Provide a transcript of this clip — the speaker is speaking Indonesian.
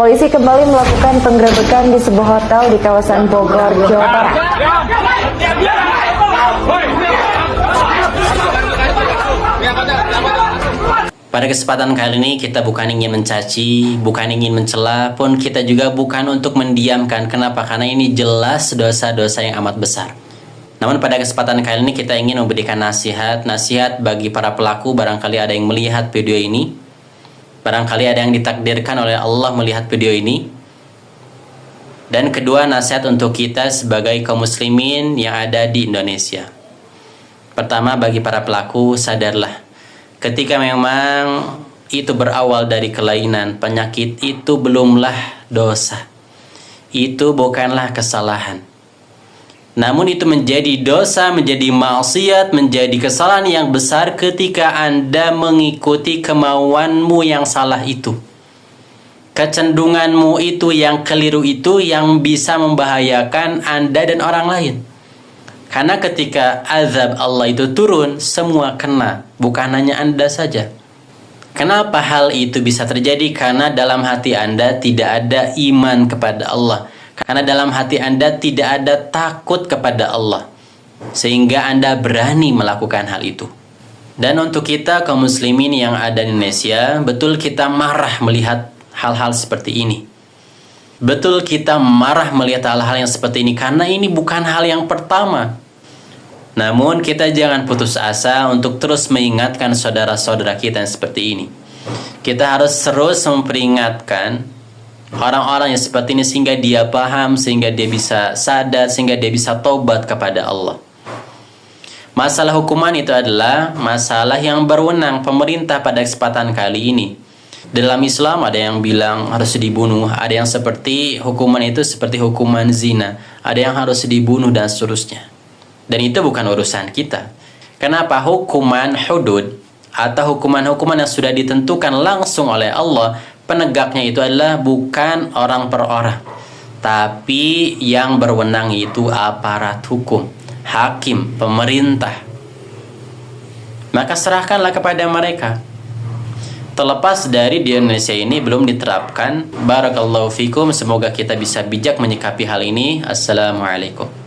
Polisi kembali melakukan penggerebekan di sebuah hotel di kawasan Bogor, Jawa Barat. Pada kesempatan kali ini kita bukan ingin mencaci, bukan ingin mencela, pun kita juga bukan untuk mendiamkan. Kenapa? Karena ini jelas dosa-dosa yang amat besar. Namun pada kesempatan kali ini kita ingin memberikan nasihat bagi para pelaku. Barangkali ada yang melihat video ini, barangkali ada yang ditakdirkan oleh Allah melihat video ini. Dan kedua, nasihat untuk kita sebagai kaum muslimin yang ada di Indonesia. Pertama, bagi para pelaku, sadarlah, ketika memang itu berawal dari kelainan, penyakit itu belumlah dosa. Itu bukanlah kesalahan. Namun itu menjadi dosa, menjadi maksiat, menjadi kesalahan yang besar ketika Anda mengikuti kemauanmu yang salah itu. Kecenderunganmu itu yang keliru itu yang bisa membahayakan Anda dan orang lain. Karena ketika azab Allah itu turun, semua kena, bukan hanya Anda saja. Kenapa hal itu bisa terjadi? Karena dalam hati Anda tidak ada iman kepada Allah. Karena dalam hati Anda tidak ada takut kepada Allah. Sehingga Anda berani melakukan hal itu. Dan untuk kita kaum muslimin yang ada di Indonesia, betul kita marah melihat hal-hal seperti ini. Betul kita marah melihat hal-hal yang seperti ini, karena ini bukan hal yang pertama. Namun kita jangan putus asa untuk terus mengingatkan saudara-saudara kita yang seperti ini. Kita harus terus memperingatkan orang-orang yang seperti ini sehingga dia paham, sehingga dia bisa sadar, sehingga dia bisa taubat kepada Allah. Masalah hukuman itu adalah masalah yang berwenang pemerintah pada kesempatan kali ini. Dalam Islam ada yang bilang harus dibunuh, ada yang seperti hukuman itu seperti hukuman zina, ada yang harus dibunuh dan seterusnya. Dan itu bukan urusan kita. Kenapa? Hukuman hudud atau hukuman-hukuman yang sudah ditentukan langsung oleh Allah, penegaknya itu adalah bukan orang per orang, tapi yang berwenang itu aparat hukum, hakim, pemerintah. Maka serahkanlah kepada mereka. Terlepas dari di Indonesia ini belum diterapkan. Barakallahu fikum. Semoga kita bisa bijak menyikapi hal ini. Assalamualaikum.